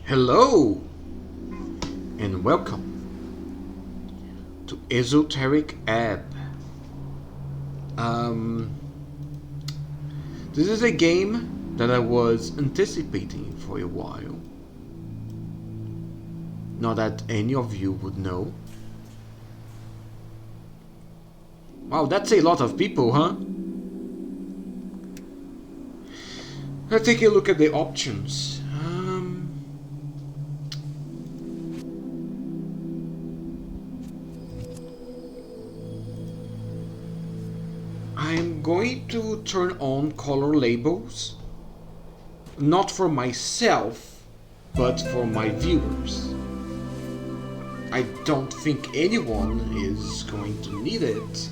Hello and welcome to Esoteric Ep. This is a game that I was anticipating for a while. Not that any of you would know. Wow, that's a lot of people, huh? Let's take a look at the options. I'm going to turn on color labels, not for myself, but for my viewers. I don't think anyone is going to need it,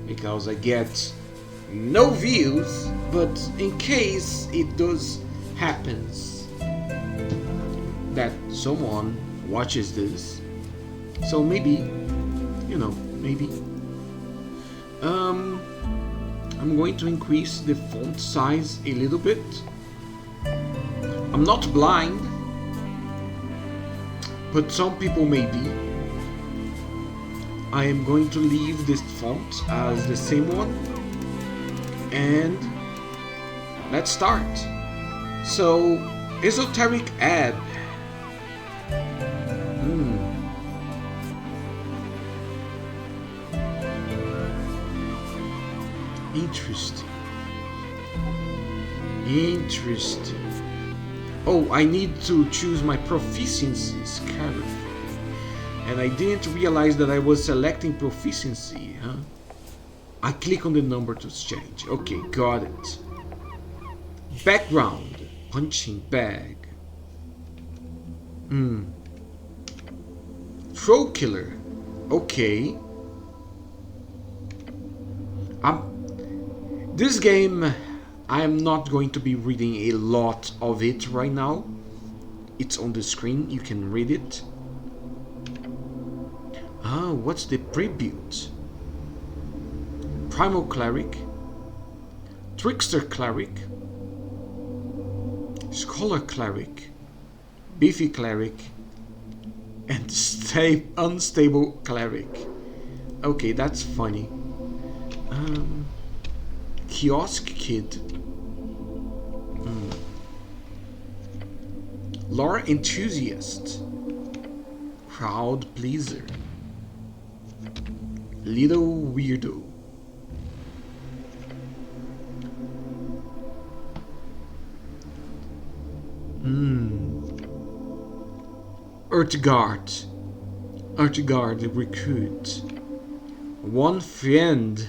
because I get no views, but in case it does happens that someone watches this, so maybe, maybe. I'm going to increase the font size a little bit. I'm not blind, but some people may be. I am going to leave this font as the same one, and let's start. So, Esoteric Ep. Interesting. Oh, I need to choose my proficiencies carefully. And I didn't realize that I was selecting proficiency, huh? I click on the number to change. Okay, got it. Background, punching bag. Throw killer. Okay. This game, I am not going to be reading a lot of it right now. It's on the screen, you can read it. What's the pre-build? Primal Cleric, Trickster Cleric, Scholar Cleric, Beefy Cleric, and Unstable Cleric. Okay, that's funny. Kiosk Kid, Lore Enthusiast, Crowd Pleaser, Little Weirdo, Earthguard Recruit, One Friend,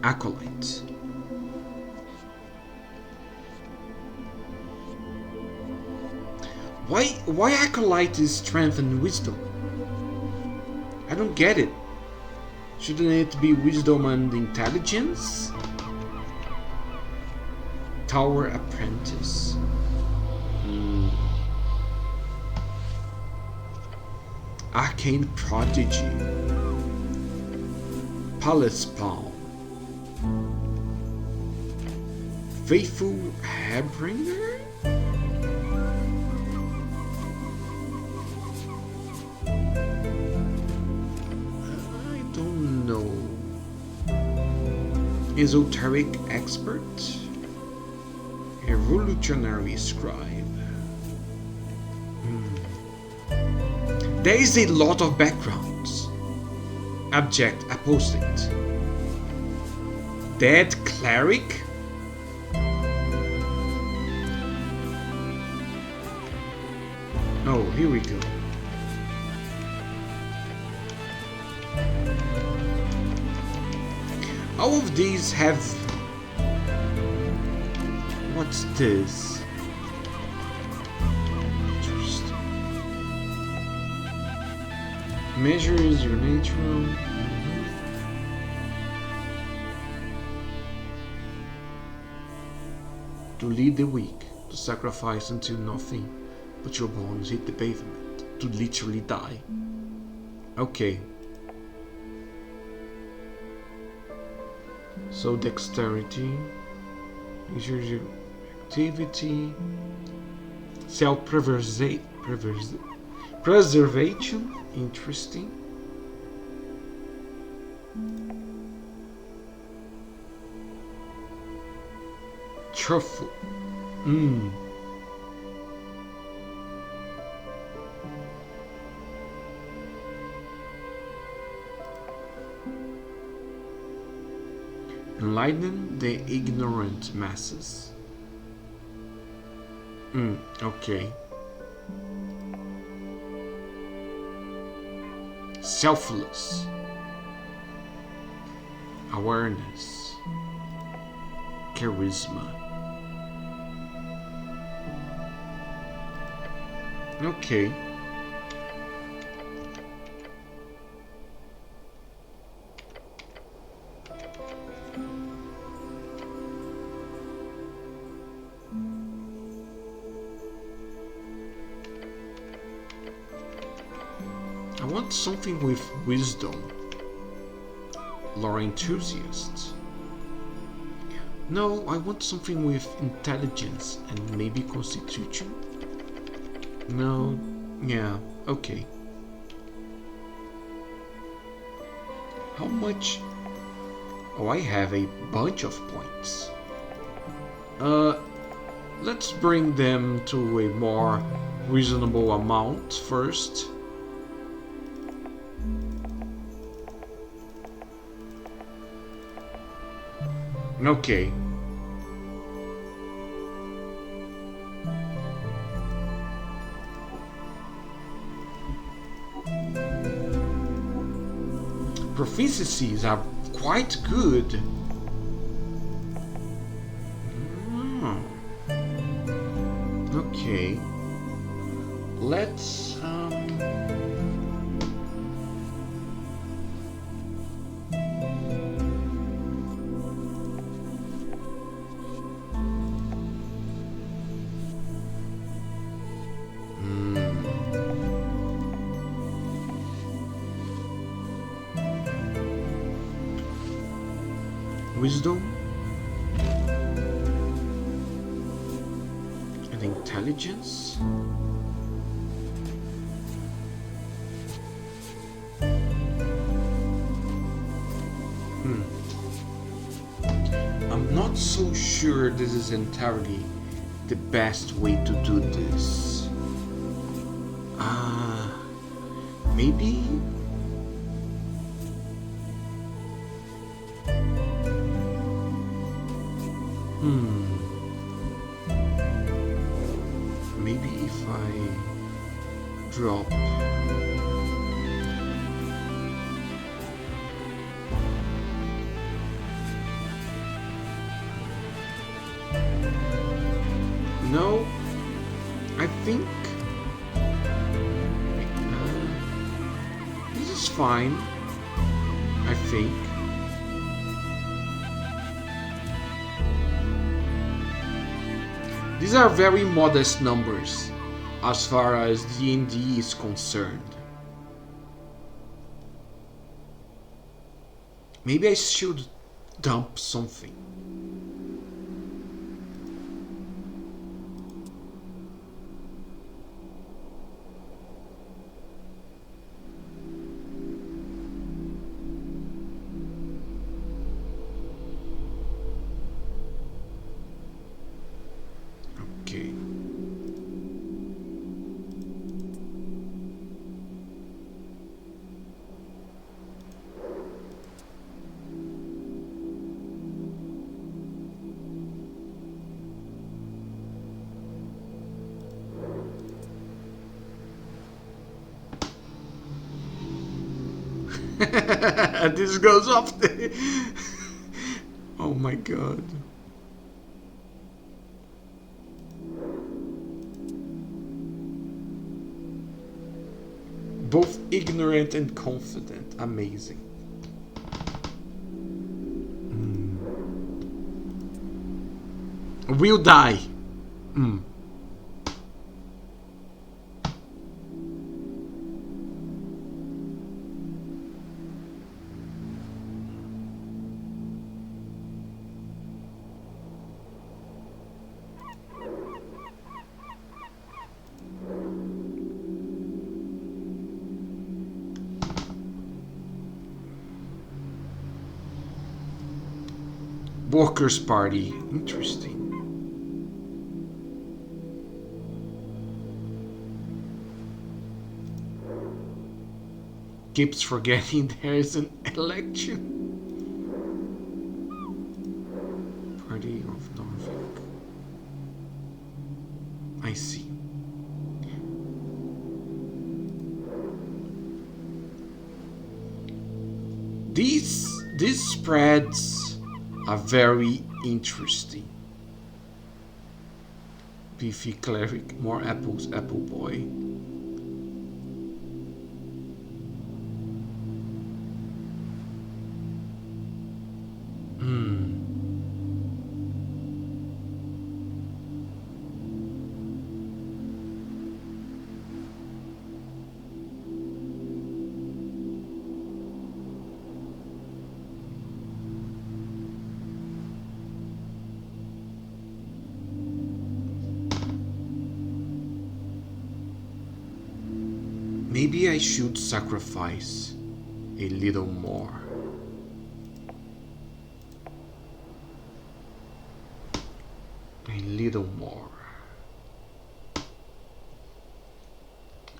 Acolyte. Why Acolyte is strength and wisdom? I don't get it. Shouldn't it be wisdom and intelligence? Tower Apprentice. Arcane Prodigy. Palace Palm. Faithful Harbinger? I don't know. Esoteric Expert? Evolutionary Scribe. There is a lot of backgrounds. Abject Apostate. Dead Cleric? Oh, here we go. All of these have... What's this? Interesting. Measures your natural... To lead the weak, to sacrifice until nothing but your bones hit the pavement, to literally die. Okay. So dexterity, Ensures activity, self-preservation, interesting. Truffle. Enlighten the ignorant masses. Okay. Selfless. Awareness. Charisma. Okay. I want something with wisdom. Lore enthusiast. No, I want something with intelligence and maybe constitution. No, yeah, okay. How much? Oh, I have a bunch of points. Let's bring them to a more reasonable amount first. Okay. Proficiencies are quite good. Okay. Let's wisdom and intelligence. I'm not so sure this is entirely the best way to do this. Maybe. Maybe if I drop no, I think this is fine. I think. These are very modest numbers as far as D&D is concerned. Maybe I should dump something. Okay. This goes off the... Oh my god. Both ignorant and confident. Amazing. We'll die. Workers' Party. Interesting. Keeps forgetting there is an election. Party of Norfolk. I see. These spreads are very interesting. Beefy cleric, more apples, apple boy. Maybe I should sacrifice a little more. A little more.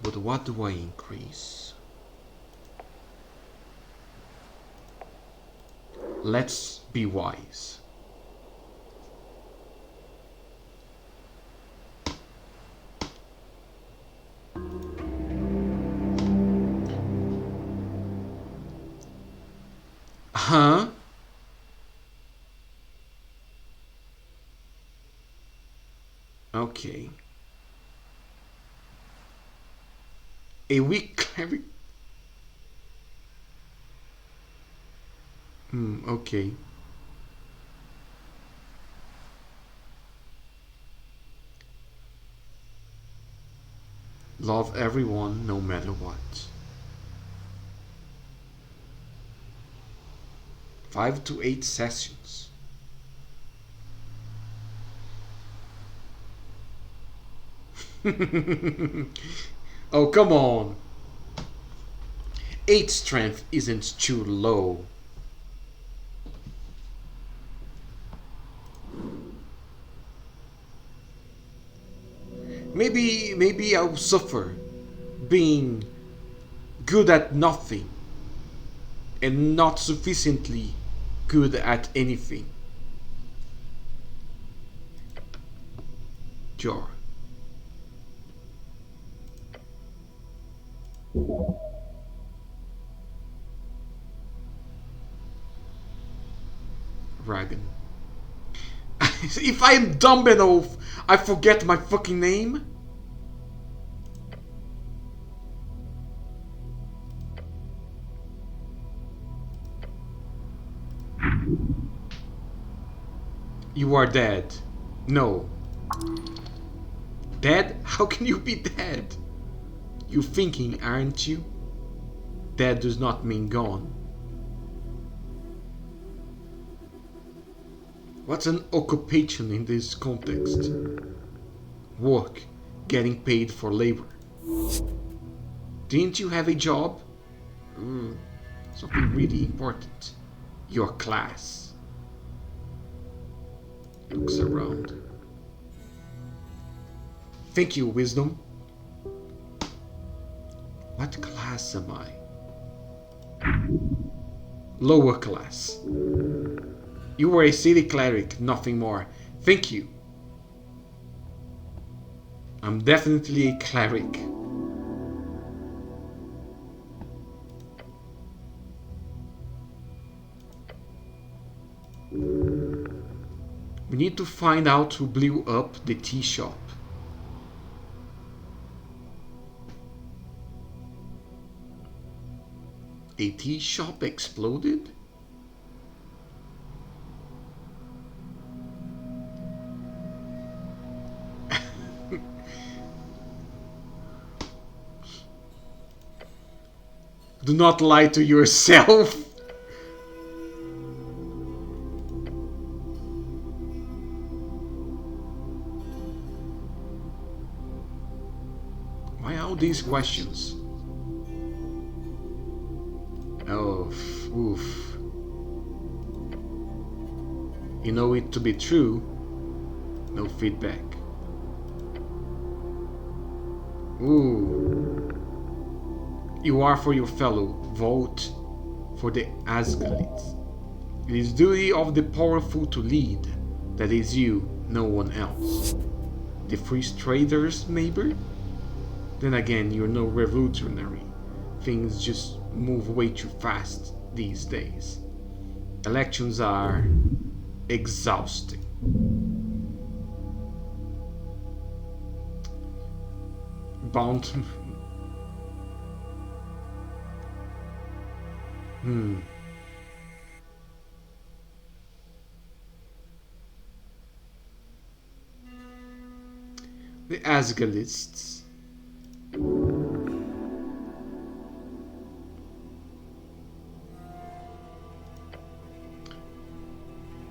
But what do I increase? Let's be wise. Huh? Okay. A weak cleric. Okay. Love everyone no matter what. 5 to 8 sessions. Oh, come on. 8 strength isn't too low. Maybe I'll suffer being good at nothing and not sufficiently good at anything. Sure. Dragon. If I am dumb enough, I forget my fucking name. You are dead. No. Dead? How can you be dead? You're thinking, aren't you? Dead does not mean gone. What's an occupation in this context? Work, getting paid for labor. Didn't you have a job? Something really important. Your class. Looks around. Thank you, wisdom. What class am I? Lower class. You were a city cleric, nothing more. Thank you. I'm definitely a cleric. We need to find out who blew up the tea shop. A tea shop exploded? Do not lie to yourself. Why all these questions? Oh, oof. You know it to be true. No feedback. Ooh. You are for your fellow. Vote for the Asgalids. It is duty of the powerful to lead. That is you, no one else. The free traders, maybe? Then again, you're no revolutionary. Things just move way too fast these days. Elections are exhausting. Bound. The Asgalists.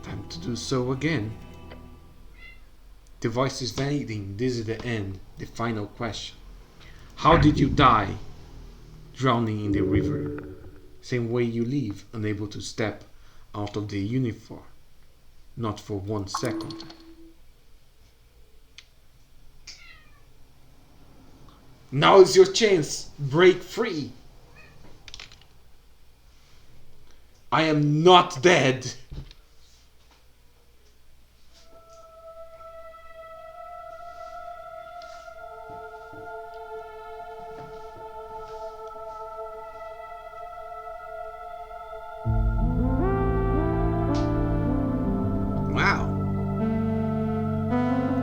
Time to do so again. The voice is fading. This is the end. The final question. How did you die? Drowning in the river. Same way you leave, unable to step out of the uniform. Not for 1 second. Now is your chance. Break free. I am not dead. Wow.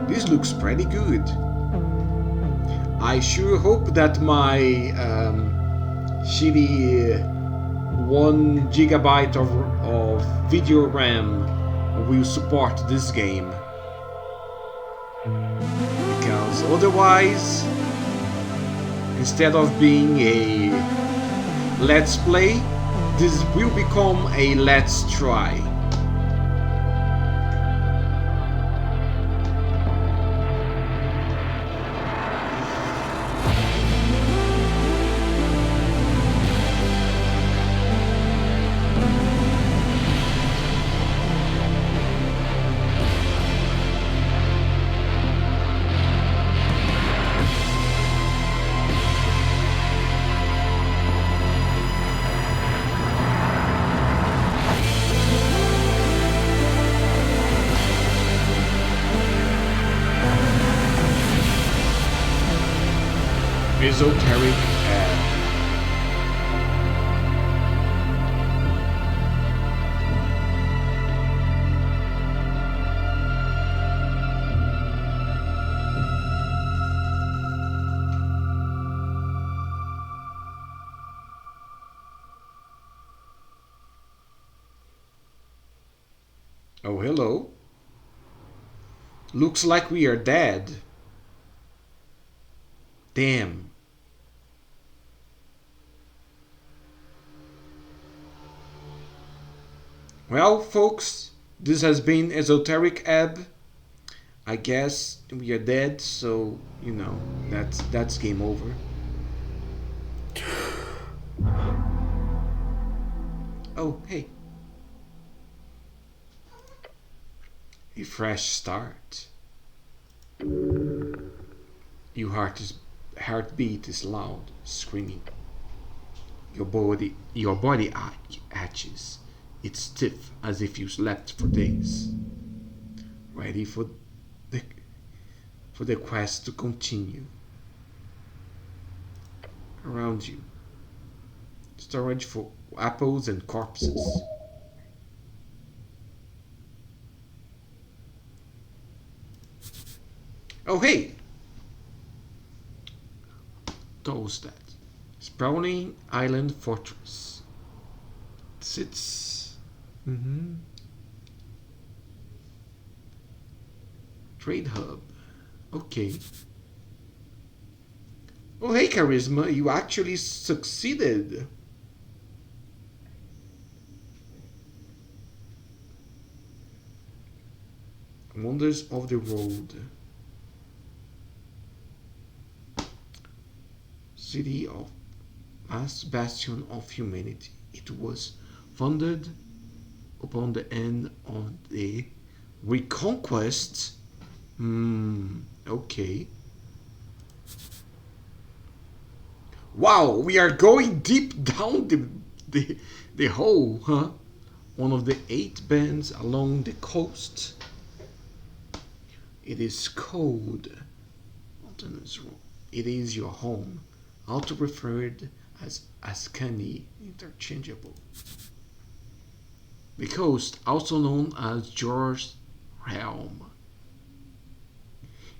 This looks pretty good. I sure hope that my shitty 1 gigabyte of video RAM will support this game. Because otherwise, instead of being a let's play, this will become a let's try. Esoteric Oh, hello. Looks like we are dead. Damn. Well, folks, this has been Esoteric Ebb. I guess we are dead, so, you know, that's game over. Oh, hey. A fresh start. Your heartbeat is loud, screaming. Your body itches. It's stiff, as if you slept for days. Ready for the quest to continue. Around you, storage for apples and corpses. Oh, hey! Toast that. Sprawling Island Fortress. Sits. Trade hub. Okay. Oh, hey, Charisma, you actually succeeded. Wonders of the Road. City of last bastion of humanity. It was founded upon the end of the Reconquest? Okay. Wow, we are going deep down the hole, huh? One of the 8 bands along the coast. It is cold. It is your home. Also referred as Ascani, interchangeable. The coast, also known as George's Realm.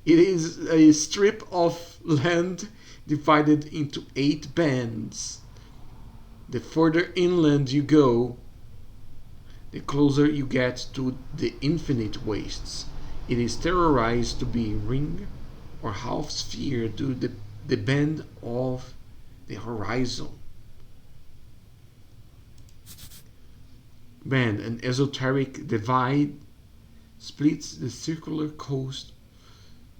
It is a strip of land divided into 8 bands. The further inland you go, the closer you get to the infinite wastes. It is terrorized to be ring or half sphere to the bend of the horizon. Band, an esoteric divide, splits the circular coast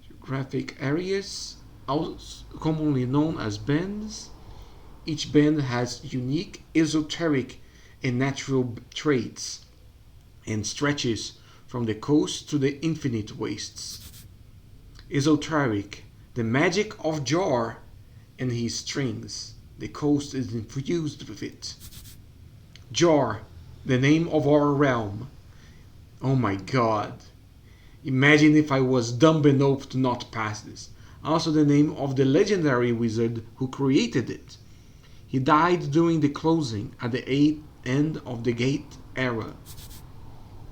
geographic areas, commonly known as bands. Each band has unique esoteric and natural traits and stretches from the coast to the infinite wastes. Esoteric, the magic of Jar and his strings. The coast is infused with it. Jar, the name of our realm. Oh my god. Imagine if I was dumb enough to not pass this. Also the name of the legendary wizard who created it. He died during the closing at the end of the Gate era.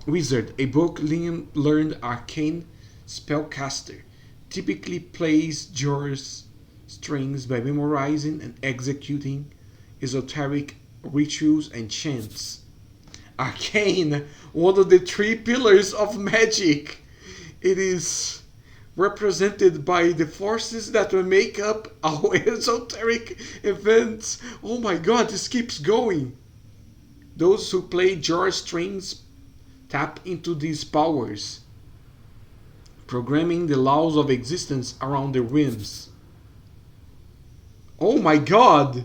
Wizard, a book learned arcane spellcaster, typically plays Jar's strings by memorizing and executing esoteric rituals and chants. Arcane, one of the 3 pillars of magic. It is represented by the forces that will make up our esoteric events. Oh my god, this keeps going. Those who play Jar strings tap into these powers, programming the laws of existence around the rims. Oh my god!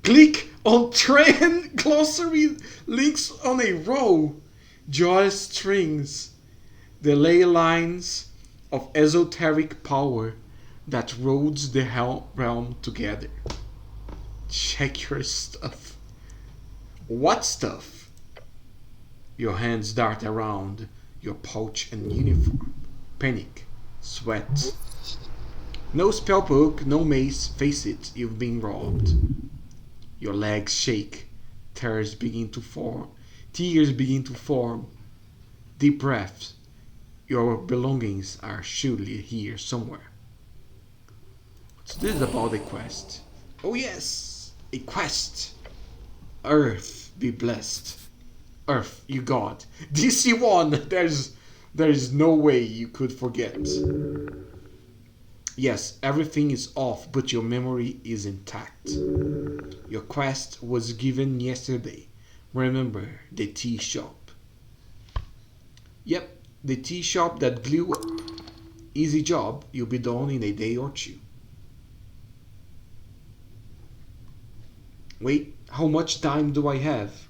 Click on trend glossary links on a row. Jar strings, the ley lines of esoteric power that roads the realm together. Check your stuff. What stuff? Your hands dart around your pouch and uniform. Panic. Sweat. No spellbook, no mace. Face it, you've been robbed. Your legs shake. Tears begin to form. Deep breaths. Your belongings are surely here somewhere. So this is about a quest. Oh yes, a quest. Earth be blessed. Earth, you god. DC1, there is no way you could forget. Yes, everything is off, but your memory is intact. Your quest was given yesterday. Remember the tea shop. Yep, the tea shop that blew up. Easy job, you'll be done in a day or 2. Wait, how much time do I have?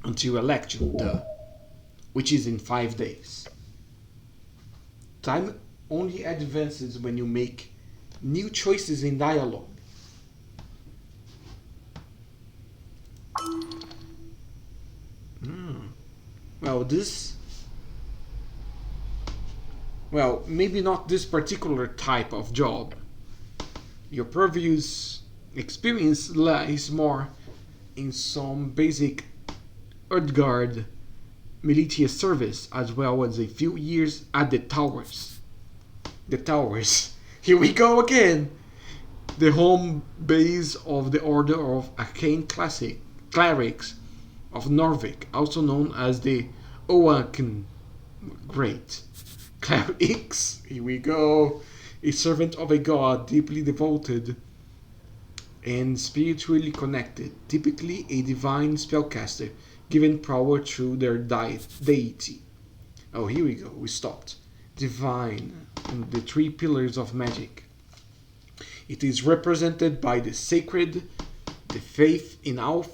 Until election, which is in 5 days. Time only advances when you make new choices in dialogue. Well, maybe not this particular type of job. Your previous experience lies more in some basic Earthguard militia service, as well as a few years at the Towers. The Towers. Here we go again! The home base of the Order of Arcane Clerics of Norvik, also known as the Oaken Great. Clerics, here we go. A servant of a god, deeply devoted and spiritually connected, typically a divine spellcaster, given power through their deity. Oh, here we go, we stopped. Divine, and the 3 pillars of magic. It is represented by the sacred, the faith in our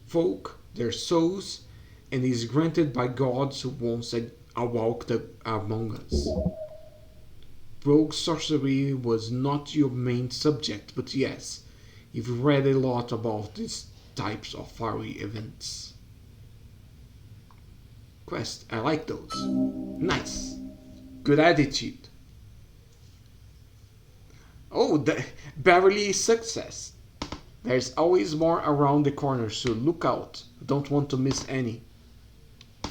folk, their souls, and is granted by gods who once awoke among us. Rogue sorcery was not your main subject, but yes, you've read a lot about these types of fiery events. Quest, I like those. Nice. Good attitude. Oh, barely a success. There's always more around the corner, so look out. Don't want to miss any.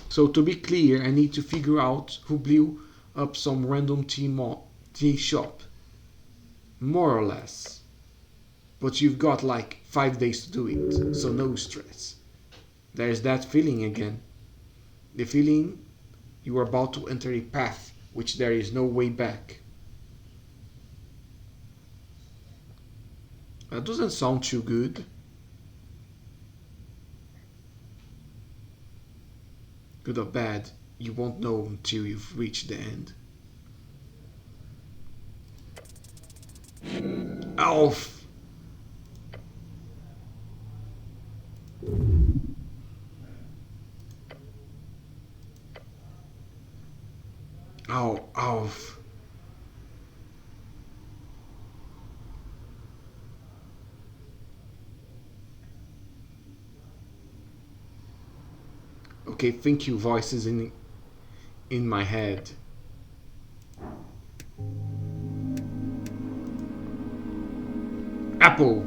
So to be clear, I need to figure out who blew up some random tea shop. More or less. But you've got like 5 days to do it, so no stress. There's that feeling again. The feeling you are about to enter a path which there is no way back. That doesn't sound too good. Good or bad, you won't know until you've reached the end. Alf! Ow, Alf. Okay, thank you, voices in my head. Apple.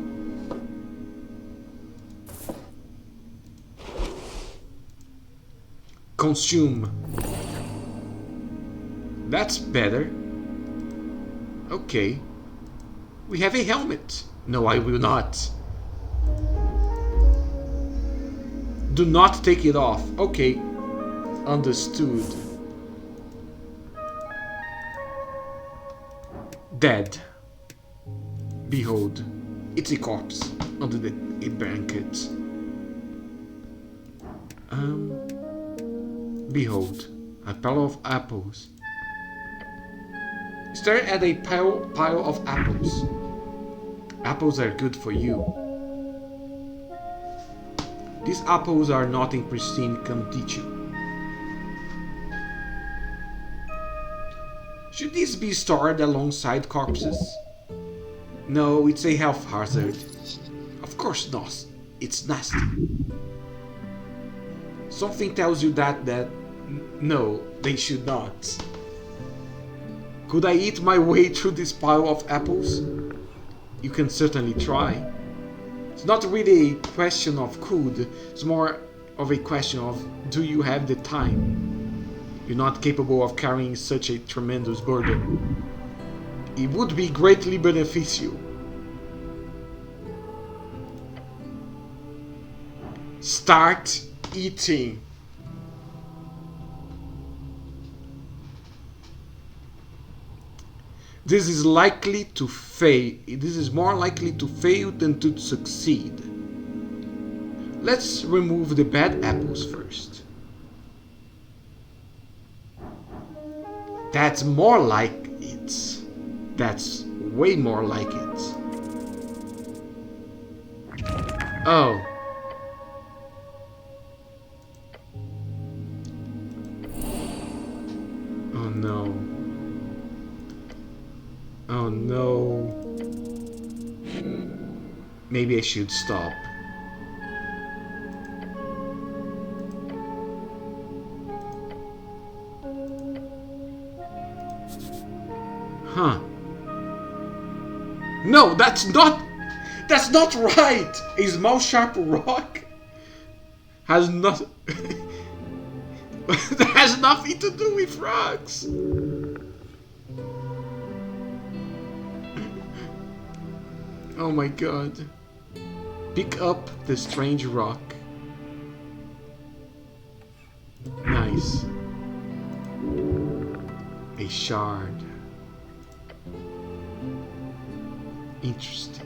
Consume. That's better. Okay. We have a helmet. No, I will not. Do not take it off. Okay. Understood. Dead. Behold. It's a corpse under a blanket. Behold. A pile of apples. Stare at a pile of apples. Apples are good for you. These apples are not in pristine condition. Should these be stored alongside corpses? No, it's a health hazard. Of course not. It's nasty. Something tells you that no, they should not. Could I eat my way through this pile of apples? You can certainly try. It's not really a question of could, it's more of a question of do you have the time? You're not capable of carrying such a tremendous burden. It would be greatly beneficial. Start eating. This is likely to fail. This is more likely to fail than to succeed. Let's remove the bad apples first. That's more like it. That's way more like it. Oh. Oh no. Oh no. Maybe I should stop. Huh. No, that's not right. A small sharp rock has not that has nothing to do with rocks. Oh my god. Pick up the strange rock. Nice. A shard. Interesting.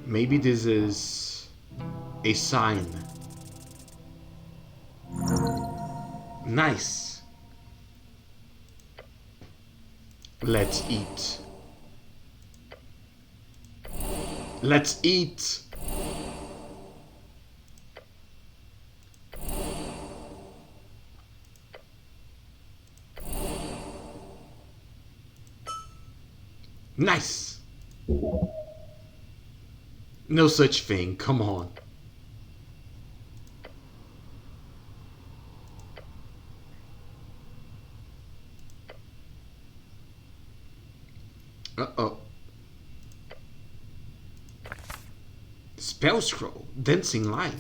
Maybe this is a sign. Nice. Let's eat. Let's eat. Nice. No such thing, come on. Uh-oh. Spell scroll, dancing light.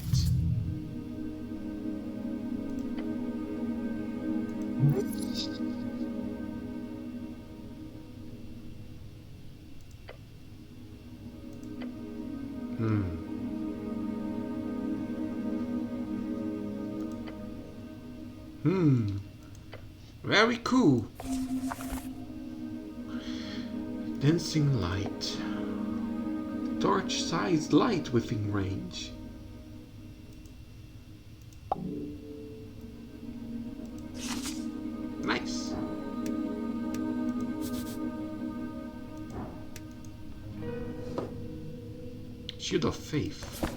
Very cool. Dancing light. Torch-sized light within range. Nice. Shield of Faith.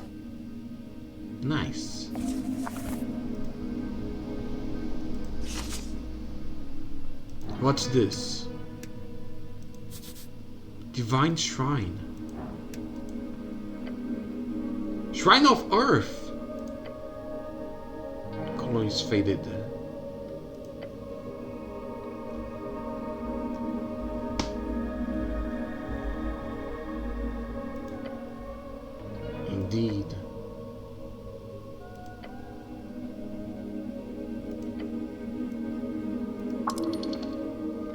Nice. What's this? Divine Shrine. Shrine of Earth. Color is faded. Indeed.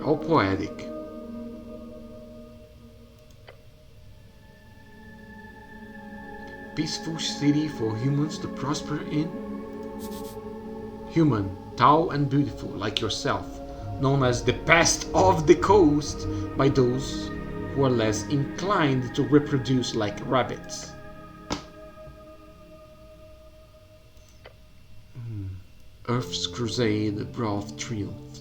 How poetic. Peaceful city for humans to prosper in. Human, tall and beautiful like yourself, known as the pest of the coast by those who are less inclined to reproduce like rabbits. Earth's crusade brought triumph.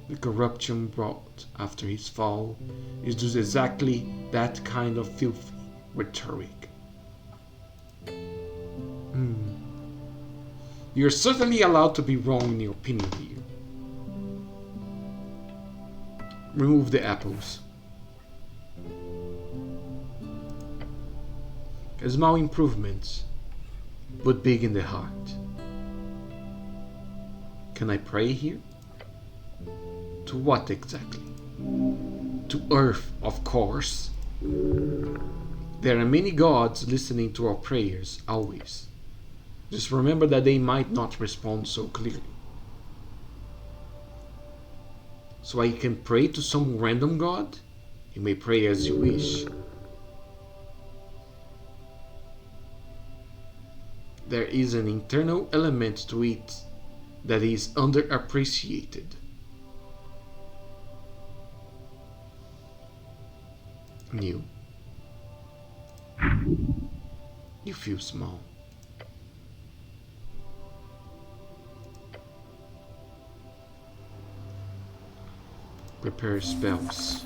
The corruption brought after his fall is just exactly that kind of filthy rhetoric. You're certainly allowed to be wrong in your opinion here. Remove the apples. A small improvement, but big in the heart. Can I pray here? To what exactly? To Earth, of course. There are many gods listening to our prayers, always. Just remember that they might not respond so clearly. So I can pray to some random god? You may pray as you wish. There is an internal element to it that is underappreciated. You feel small. Prepare spells.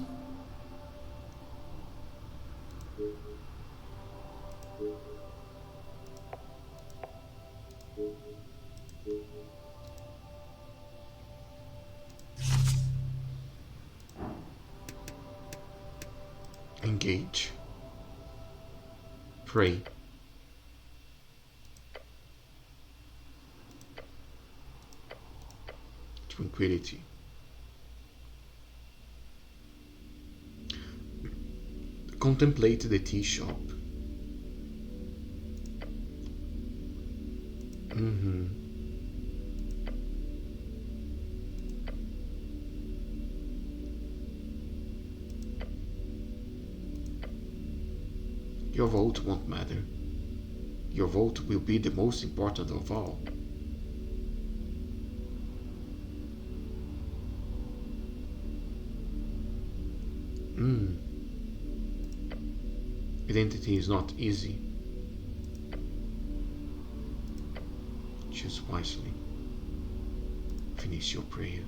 Engage. Pray. Tranquility. Contemplate the tea shop. Your vote won't matter. Your vote will be the most important of all. Identity is not easy. Choose wisely. Finish your prayer.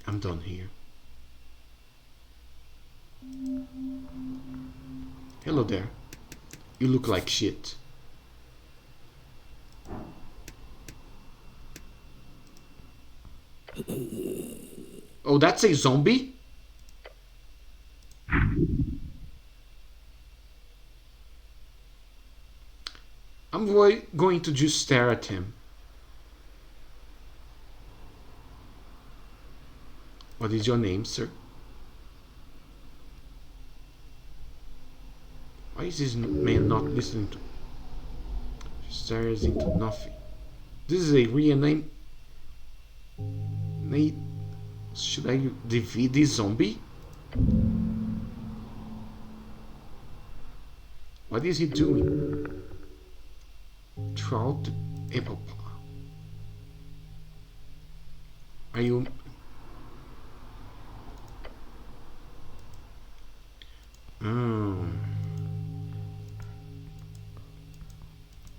I'm done here. Hello there. You look like shit. Oh, that's a zombie? I'm going to just stare at him. What is your name, sir? Why is this man not listening to? He stares into nothing. This is a real name. Should I defeat this zombie? What is he doing? Throughout the apple pie. Are you?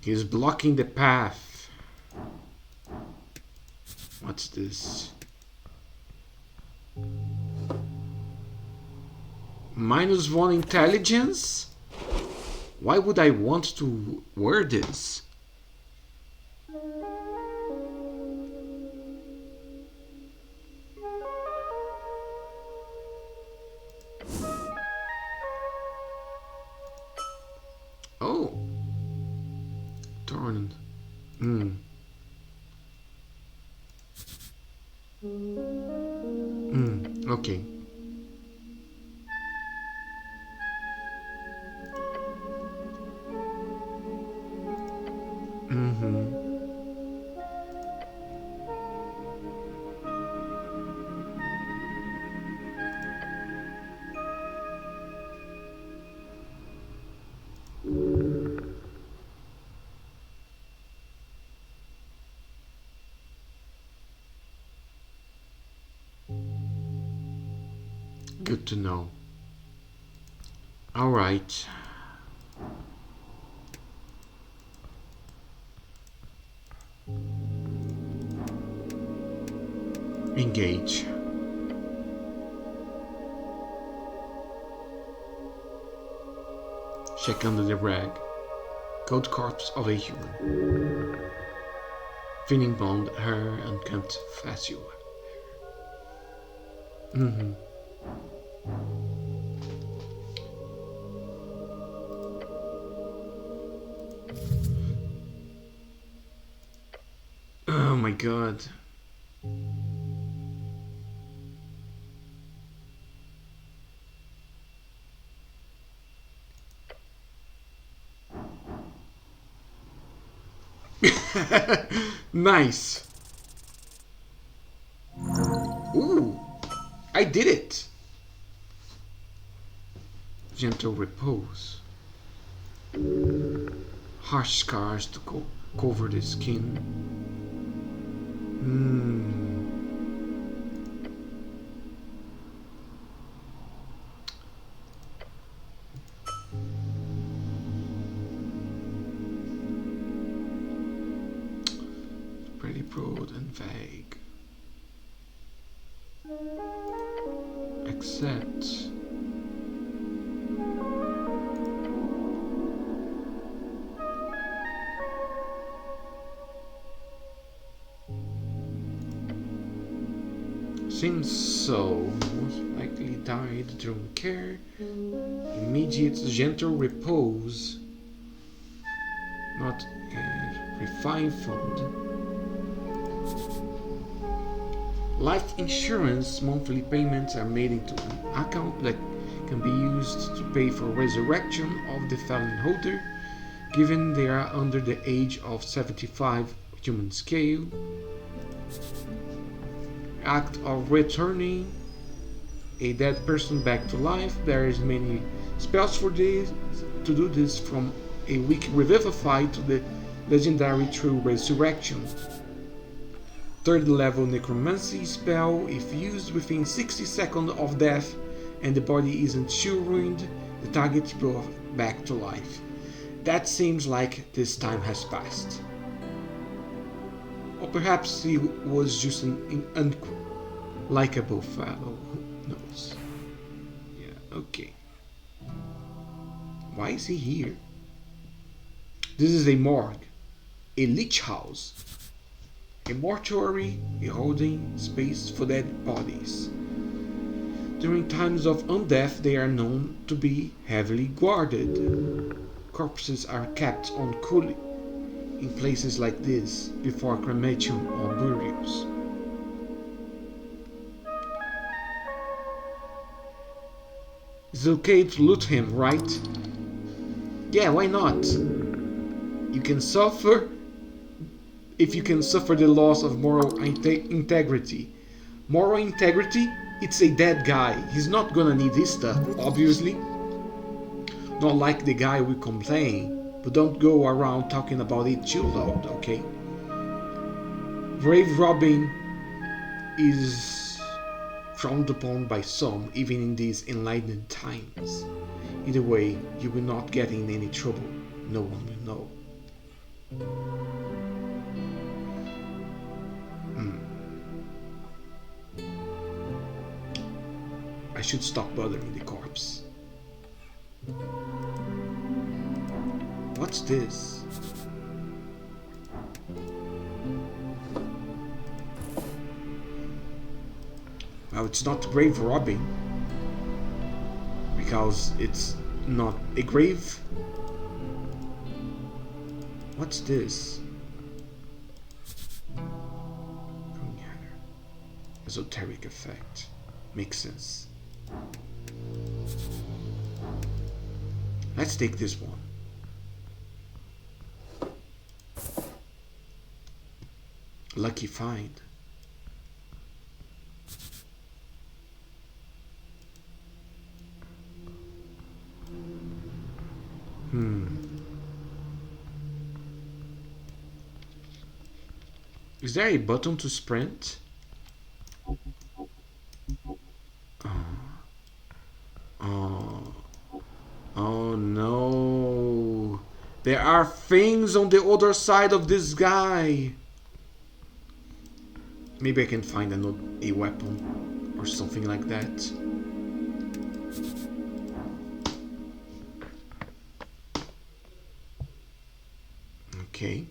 He's blocking the path. What's this? -1 intelligence? Why would I want to wear this? Oh. Torn. Okay. Good to know. All right. Engage. Check under the rag. Cold corpse of a human. Thinning blonde hair and unkempt facial. Oh my god. Nice. Ooh, I did it. Gentle repose. Harsh scars to cover the skin. Pretty broad and vague. Except seems so. Most likely died during care. Immediate gentle repose. Not a refined fund. Life insurance monthly payments are made into an account that can be used to pay for resurrection of the fallen holder, given they are under the age of 75 human scale. Act of returning a dead person back to life. There is many spells for this to do this, from a weak revivify to the legendary true resurrection. 3rd level necromancy spell. If used within 60 seconds of death and the body isn't too ruined, the target is brought back to life. That seems like this time has passed. Or perhaps he was just an unlikable fellow. Who knows? Yeah, Okay. Why is he here? This is a morgue, a leech house, a mortuary, a holding space for dead bodies. During times of undeath, they are known to be heavily guarded. Corpses are kept on cooling in places like this before cremation or burials. It's okay to loot him, right? Yeah, why not? You can suffer if you can suffer the loss of moral integrity. Moral integrity? It's a dead guy. He's not gonna need this stuff, obviously. Not like the guy we complain, but don't go around talking about it too loud, okay? Grave robbing is frowned upon by some, even in these enlightened times. Either way, you will not get in any trouble. No one will know. I should stop bothering the corpse. What's this? Well, it's not grave robbing because it's not a grave. What's this? Esoteric effect. Makes sense. Let's take this one. Lucky find. Is there a button to sprint? Oh no. There are things on the other side of this guy. Maybe I can find a weapon or something like that. Okay.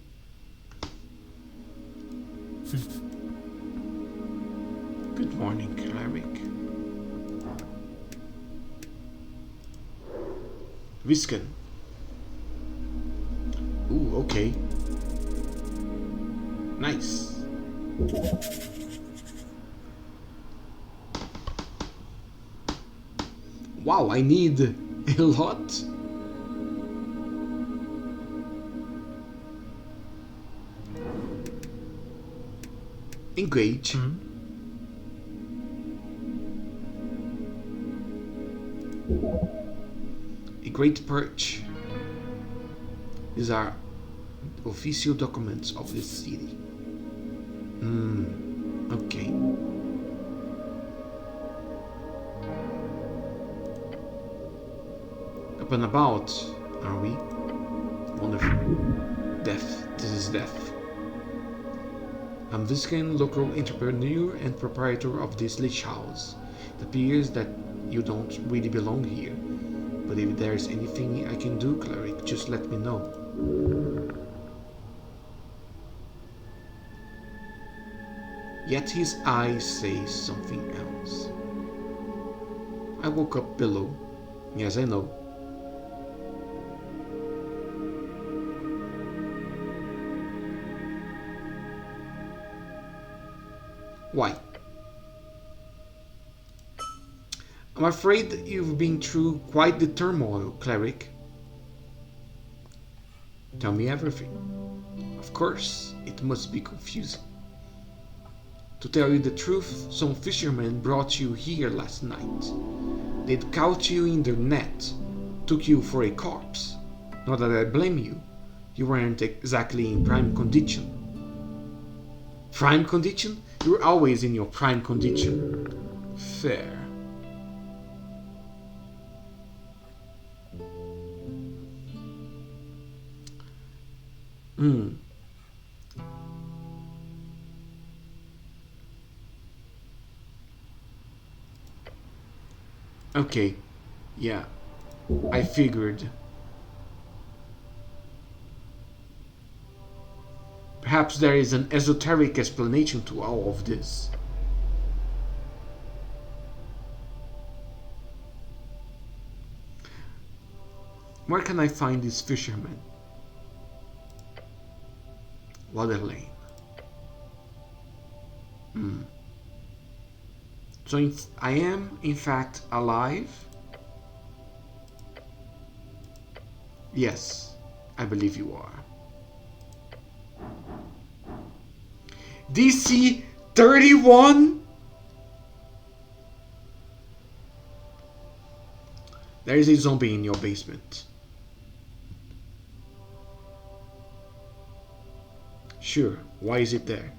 Good morning, cleric. Visken. Ooh, okay. Nice. Wow, I need a lot. Engage. A great perch. These are official documents of this city. Okay. Up and about, are we? Wonderful. Death. This is death. I'm Visken, local entrepreneur and proprietor of this leech house. It appears that you don't really belong here, but if there's anything I can do, cleric, just let me know. Yet his eyes say something else. I woke up below. Yes, I know. Why? I'm afraid you've been through quite the turmoil, cleric. Tell me everything. Of course, it must be confusing. To tell you the truth, some fishermen brought you here last night. They'd caught you in their net, took you for a corpse. Not that I blame you. You weren't exactly in prime condition. Prime condition? You're always in your prime condition. Fair. Okay. Yeah, I figured. Perhaps there is an esoteric explanation to all of this. Where can I find this fisherman? Water lane. So I am, in fact, alive? Yes, I believe you are. DC 31? There is a zombie in your basement. Sure, why is it there?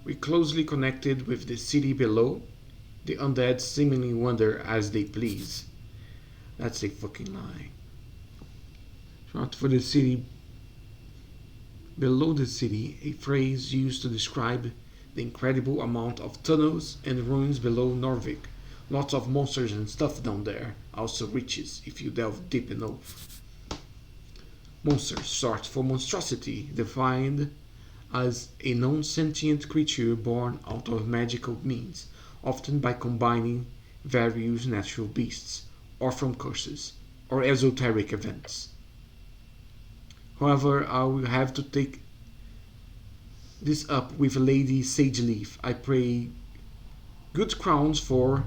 We closely connected with the city below. The undead seemingly wander as they please. That's a fucking lie. Not for the city. Below the city, a phrase used to describe the incredible amount of tunnels and ruins below Norvik. Lots of monsters and stuff down there. Also riches, if you delve deep enough. Monster, short for monstrosity, defined as a non-sentient creature born out of magical means, often by combining various natural beasts, or from curses, or esoteric events. However, I will have to take this up with Lady Sageleaf. I pray good crowns for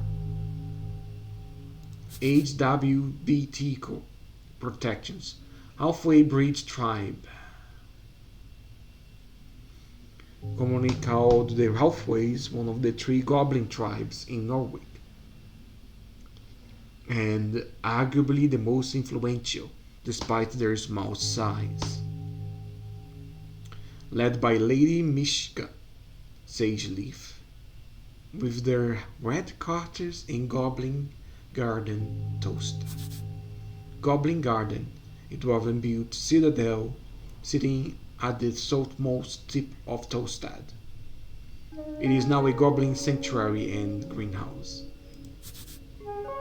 HWBT protections. Halfway breed tribe. Commonly called the Halfways, one of the 3 goblin tribes in Norway, and arguably the most influential, despite their small size. Led by Lady Mishka Sageleaf, with their red quarters in Goblin Garden, Toast. Goblin Garden, a dwarven-built citadel sitting at the southmost tip of Tostad. It is now a goblin sanctuary and greenhouse.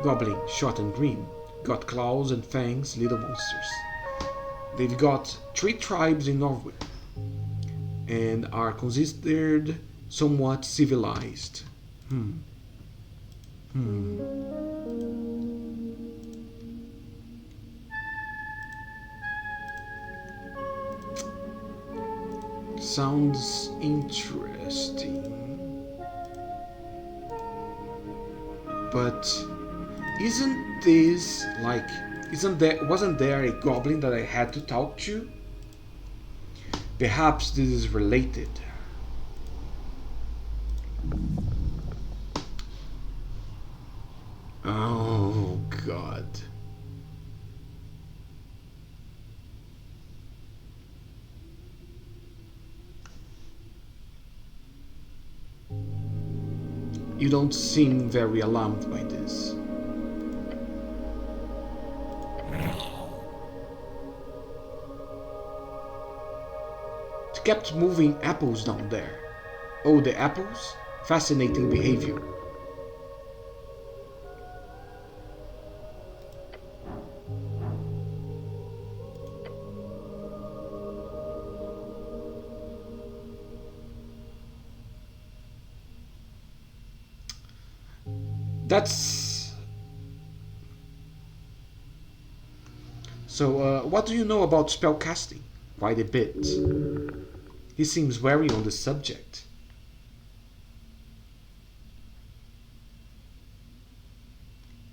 Goblin, short and green, got claws and fangs, little monsters. They've got 3 tribes in Norway and are considered somewhat civilized. Sounds interesting. But wasn't there a goblin that I had to talk to? Perhaps this is related. Oh God. You don't seem very alarmed by this. It kept moving apples down there. Oh, the apples? Fascinating behavior. That's... So, what do you know about spellcasting? Quite a bit. He seems wary on the subject.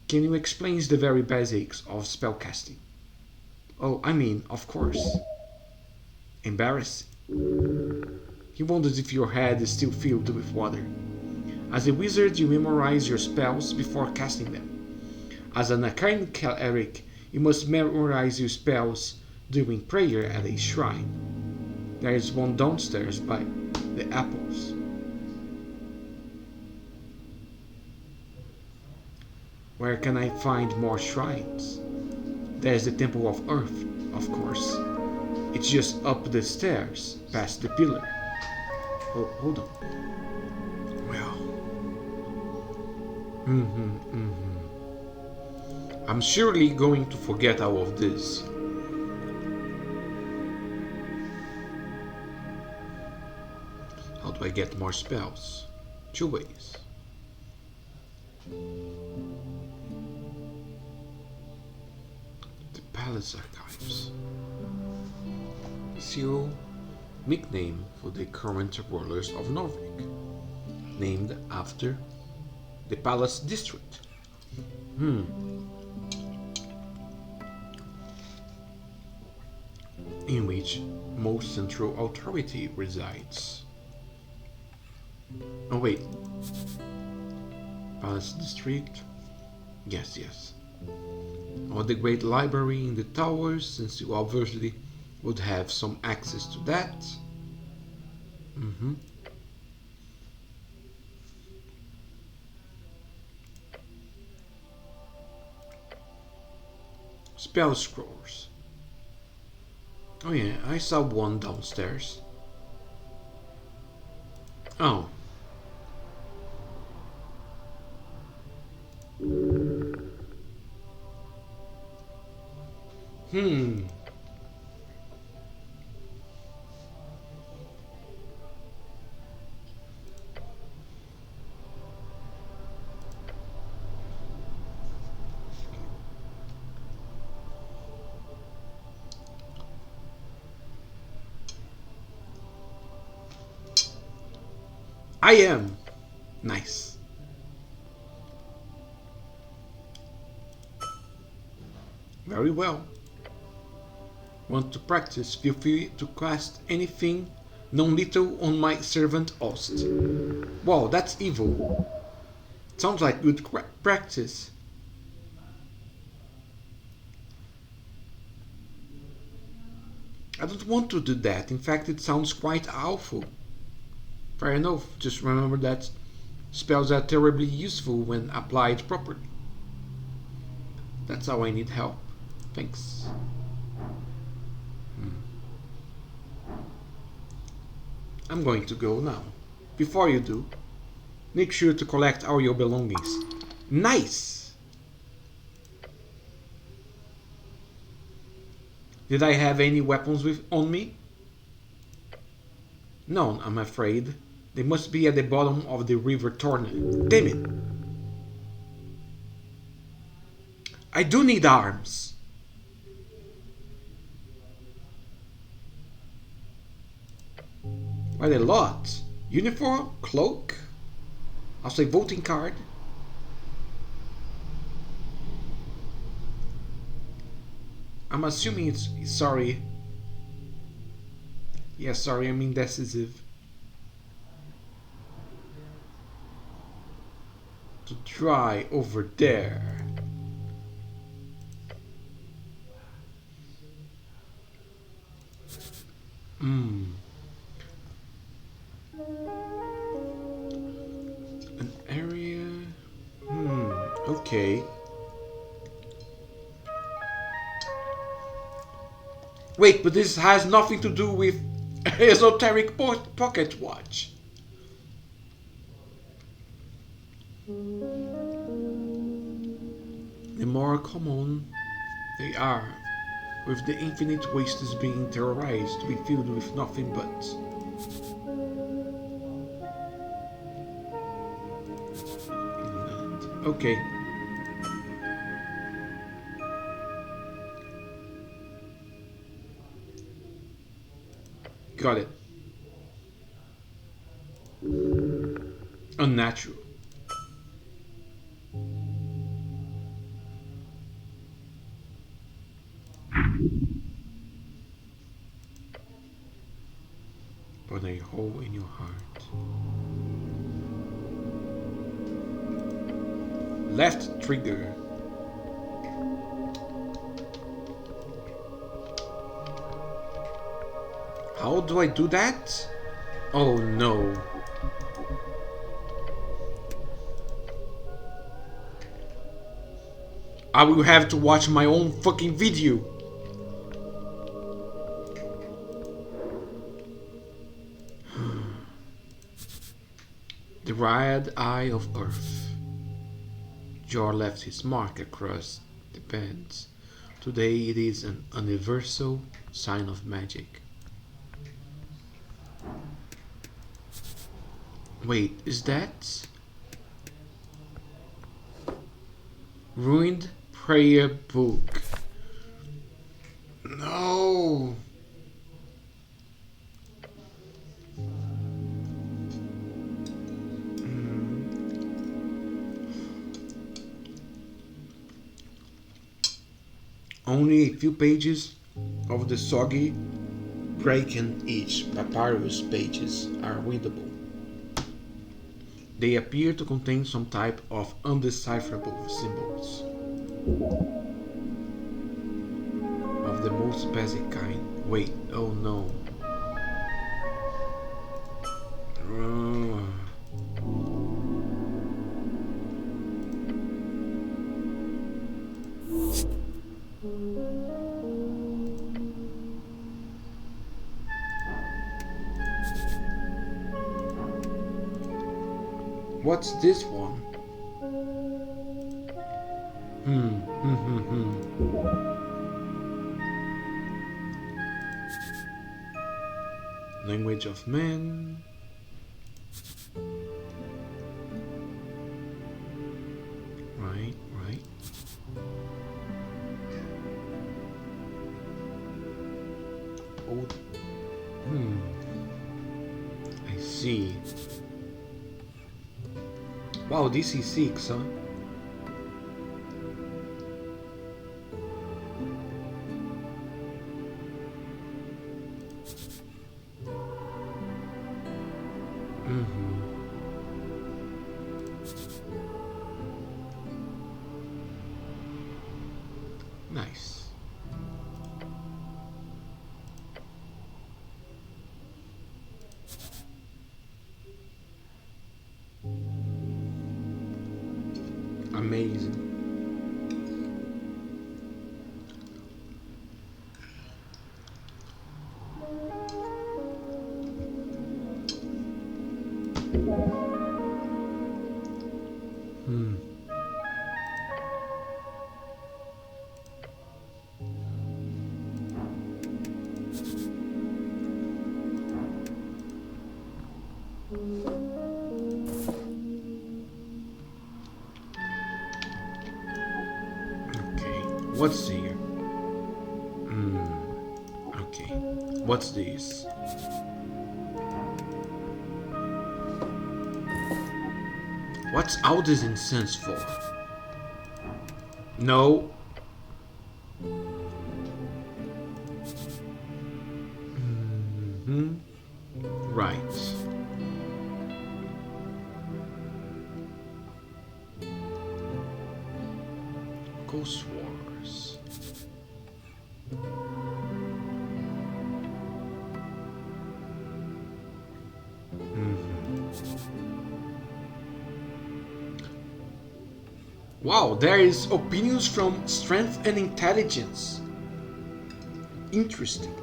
Can you explain the very basics of spellcasting? Oh, I mean, of course. Embarrassing. He wonders if your head is still filled with water. As a wizard, you memorize your spells before casting them. As an arcane cleric, you must memorize your spells during prayer at a shrine. There is one downstairs by the apples. Where can I find more shrines? There's the Temple of Earth, of course. It's just up the stairs, past the pillar. Oh, hold on. Well... I'm surely going to forget all of this. How do I get more spells? 2 ways. The Palace Archives. Zero nickname for the current rulers of Norvik, named after the Palace District. In which most central authority resides. Oh wait, Palace District, yes. Or the Great Library in the towers, since you obviously would have some access to that. Spell scrolls. Oh yeah, I saw one downstairs. Oh. I am. Nice. Very well. Want to practice? Feel free to cast anything non-lethal on my servant host. Wow, that's evil. Sounds like good practice. I don't want to do that. In fact, it sounds quite awful. Fair enough. Just remember that spells are terribly useful when applied properly. That's how I need help. Thanks. I'm going to go now. Before you do, make sure to collect all your belongings. Nice! Did I have any weapons on me? None, I'm afraid. They must be at the bottom of the river Torne. Damn it! I do need arms. Quite a lot. Uniform, cloak, also a voting card. I'm assuming it's sorry. Yeah, sorry, I'm indecisive. To try over there. An area. Okay. Wait, but this has nothing to do with Esoteric pocket watch. The more common they are, with the infinite wastes being terrorized to be filled with nothing but. Okay. Got it. Unnatural. But a hole in your heart. Left trigger. How do I do that? Oh no. I will have to watch my own fucking video. The red eye of Earth. Jor left his mark across Depends. Today it is an universal sign of magic. Wait, is that ruined prayer book? No. Only a few pages of the soggy, breaking each papyrus pages are readable. They appear to contain some type of undecipherable symbols of the most basic kind. Wait, oh no. What's this one? Language of men. Right. Oh. I see. Wow, DC6, huh? Nice. Amazing. What's here? Okay. What's this? What's all this incense for? No. Right. Ghost Wars. Wow, there is opinions from strength and intelligence. Interesting.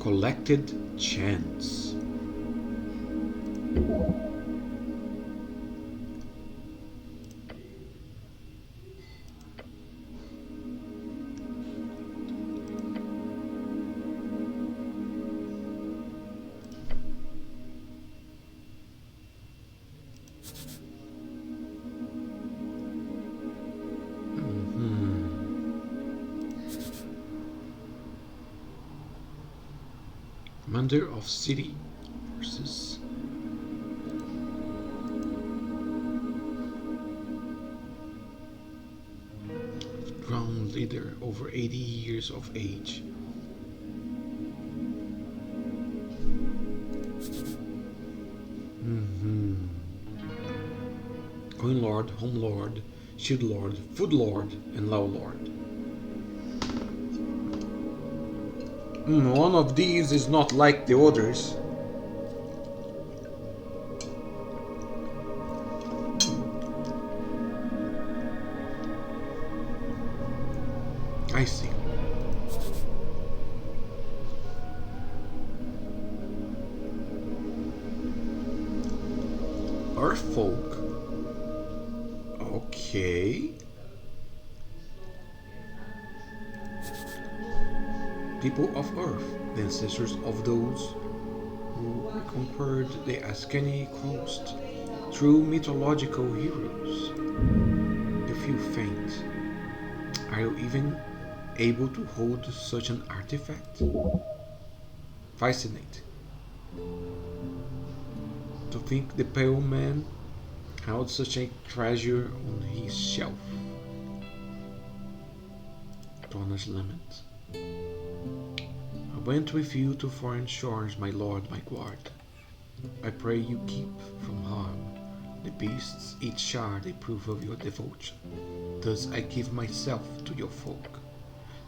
Collected chants. Commander of City Forces. world leader over 80 years of age. Coin Lord, Home Lord, Shield Lord, Food Lord, and Law Lord. One of these is not like the others. I see. Earth folk. Okay. People of Earth, the ancestors of those who conquered the Ascani coast, true mythological heroes. A few faint. Are you even able to hold such an artifact? Fascinating. To think the Pale Man held such a treasure on his shelf. Donner's Lament. I went with you to foreign shores, my lord, my guard. I pray you keep from harm the beasts, each shard a proof of your devotion. Thus I give myself to your folk.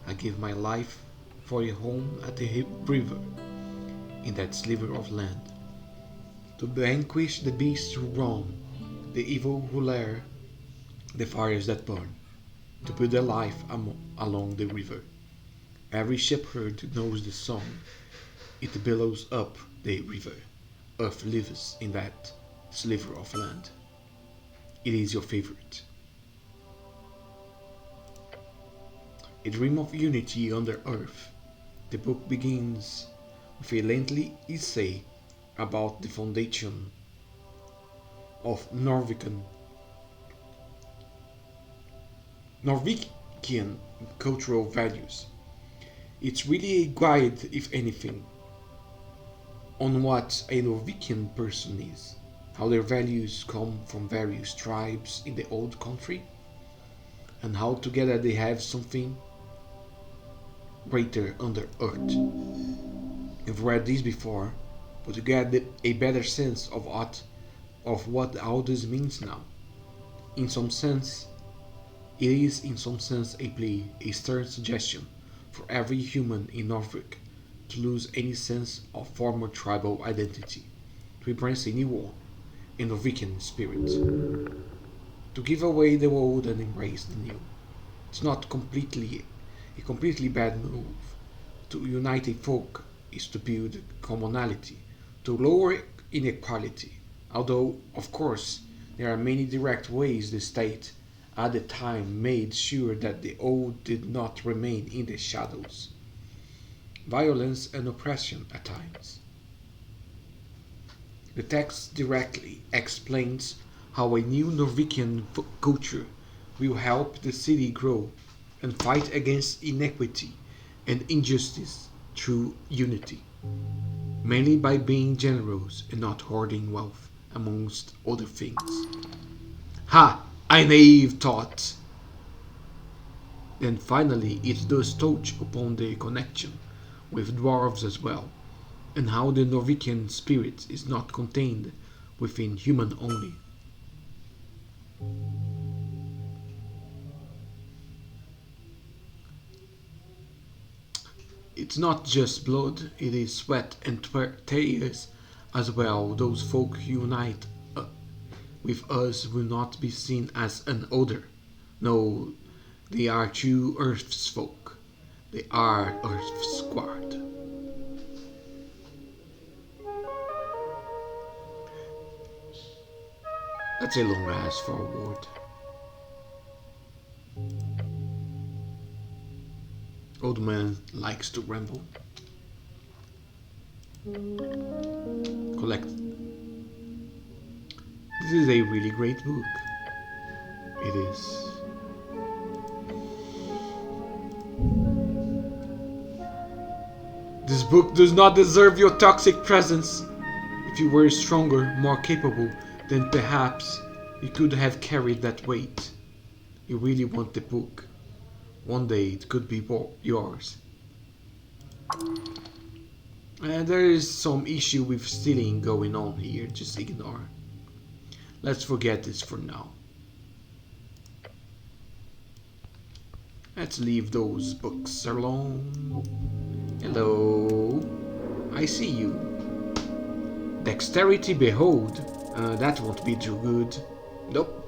I give my life for a home at the river, in that sliver of land, to vanquish the beasts who roam, the evil who lair, the fires that burn, to build a life along the river. Every shepherd knows the song, it billows up the river. Earth lives in that sliver of land. It is your favorite. A dream of unity under earth. The book begins with a lengthy essay about the foundation of Norwegian cultural values. It's really a guide, if anything, on what a Norwegian person is, how their values come from various tribes in the old country, and how together they have something greater under earth. I've read this before, but to get a better sense of what all this means now. In some sense, it is in some sense a plea, a stern suggestion for every human in Norfolk to lose any sense of former tribal identity, to embrace a new one, a Norwegian spirit, to give away the old and embrace the new. It's not a completely bad move. To unite a folk is to build commonality, to lower inequality, although, of course, there are many direct ways the state at the time made sure that the old did not remain in the shadows. Violence and oppression at times. The text directly explains how a new Norwegian culture will help the city grow and fight against inequity and injustice through unity, mainly by being generous and not hoarding wealth, amongst other things. Ha! A naive thought! Then finally it does touch upon the connection with dwarves as well, and how the Norwegian spirit is not contained within human only. It's not just blood, it is sweat and tears as well. Those folk who unite with us will not be seen as an other. No, they are true Earth's folk. They are Earth's squad. That's a long ass forward. Old man likes to ramble. Collect. This is a really great book. It is. This book does not deserve your toxic presence. If you were stronger, more capable, then perhaps you could have carried that weight. You really want the book. One day it could be yours. There is some issue with stealing going on here, just ignore. Let's forget this for now. Let's leave those books alone. Hello. I see you. Dexterity, behold. That won't be too good. Nope.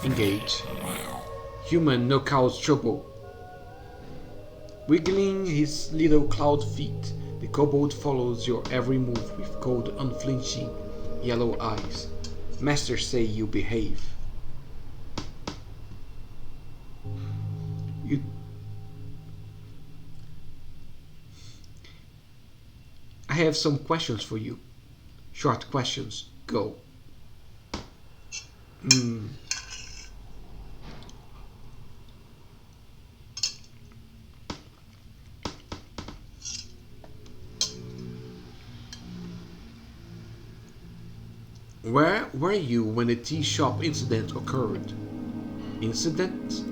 Engage. Human knockouts trouble. Wiggling his little cloud feet, the kobold follows your every move with cold, unflinching yellow eyes. Masters say you behave. I have some questions for you. Short questions. Go. Where were you when the tea shop incident occurred? Incident?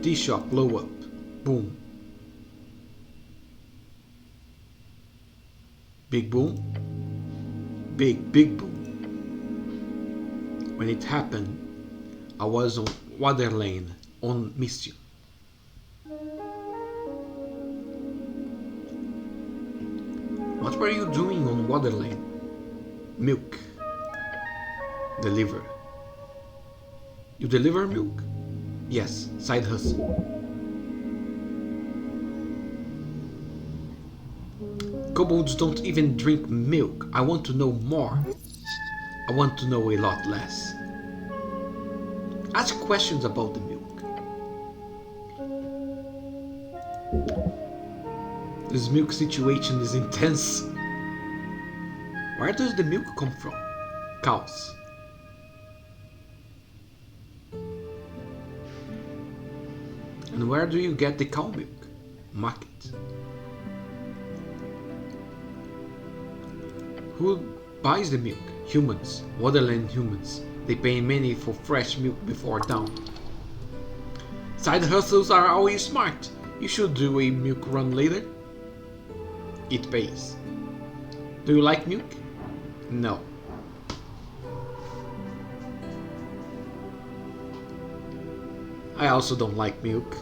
Tea shop blow up. Boom. Big boom? Big boom. When it happened, I was on Water Lane on mission. What were you doing on Water Lane? Milk. Deliver. You deliver milk? Yes, side hustle. Kobolds don't even drink milk. I want to know more. I want to know a lot less. Ask questions about the milk. This milk situation is intense. Where does the milk come from? Cows. And where do you get the cow milk? Market. Who buys the milk? Humans. Waterland humans. They pay money for fresh milk before dawn. Side hustles are always smart. You should do a milk run later. It pays. Do you like milk? No. I also don't like milk.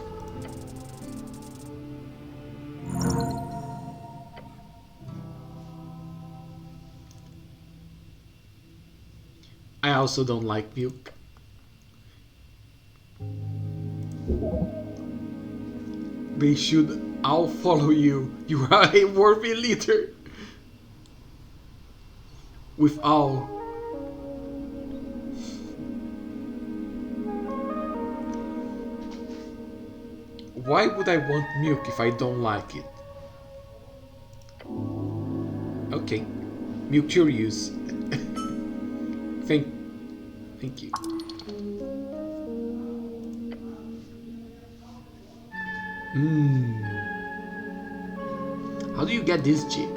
I also don't like milk. They should all follow you. You are a worthy leader. With all. Why would I want milk if I don't like it? Okay. Milk curious. Thank you. How do you get this jig?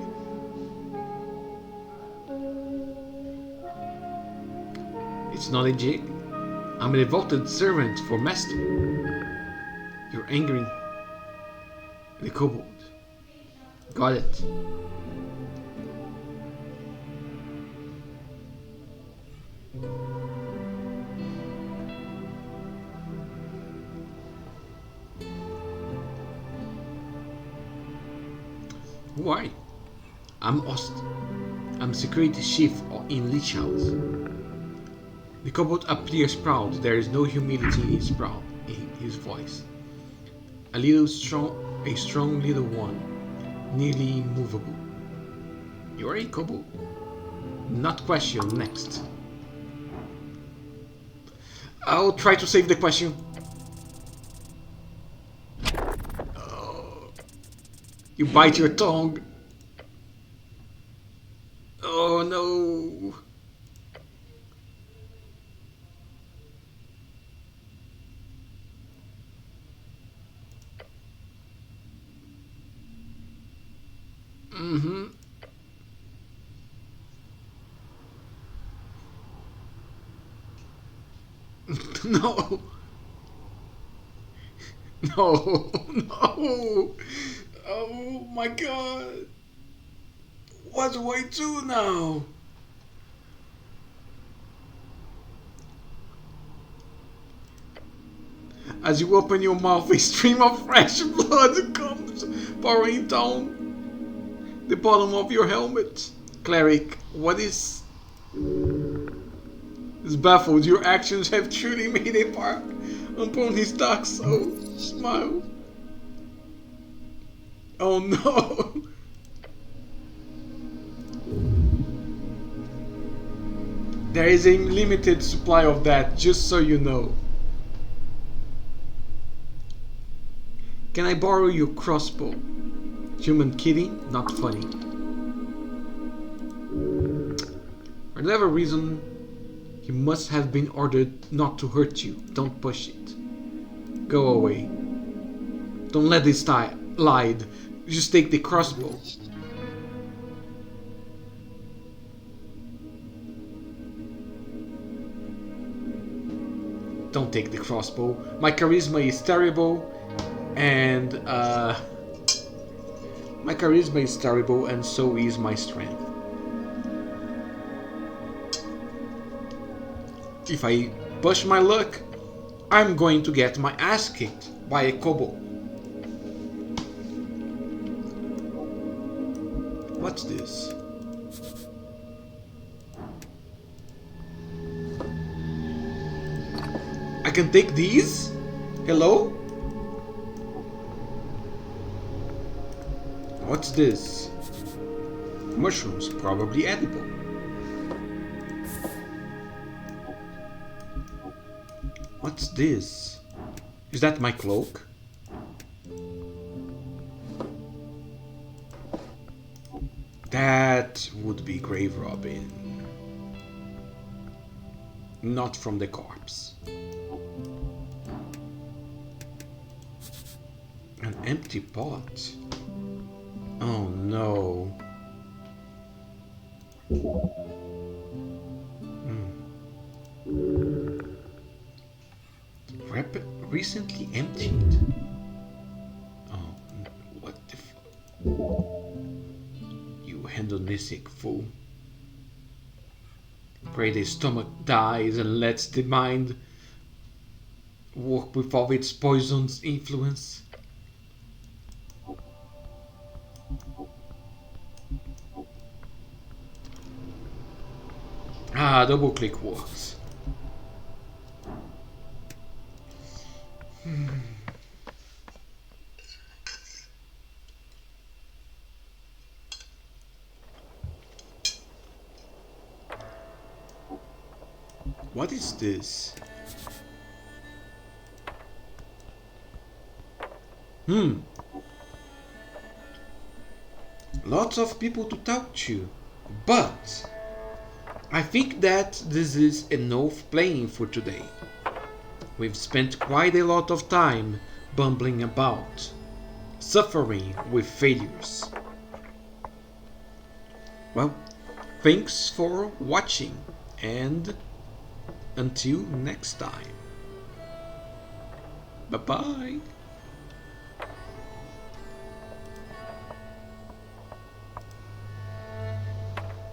It's not a jig. I'm a devoted servant for master. You're angering the kobold. Got it. Who are you? I'm Ost. I'm security chief in Lich House. The kobold appears proud. There is no humility in his voice. A strong little one, nearly immovable. You are a kobold. Not question. Next. I'll try to save the question. You bite your tongue. Oh no. No. No. No. Oh my god. What do I do now? As you open your mouth, a stream of fresh blood comes pouring down the bottom of your helmet. Cleric, what is baffled? Your actions have truly made a mark upon his dark soul. Smile. Oh no! There is a limited supply of that, just so you know. Can I borrow your crossbow? Human kidding, not funny. For whatever reason, he must have been ordered not to hurt you. Don't push it. Go away. Don't let this lied. Just take the crossbow. Don't take the crossbow. My charisma is terrible, and so is my strength. If I push my luck, I'm going to get my ass kicked by a kobold. What's this? I can take these? Hello? What's this? Mushrooms, probably edible. What's this? Is that my cloak? That would be grave robbing. Not from the corpse. An empty pot. Oh no. Recently emptied. Oh, what the You hedonistic fool. Pray the stomach dies and lets the mind work with all its poison's influence. Ah, double click works. What is this? Lots of people to talk to, but I think that this is enough playing for today. We've spent quite a lot of time bumbling about, suffering with failures. Well, thanks for watching, and until next time. Bye-bye.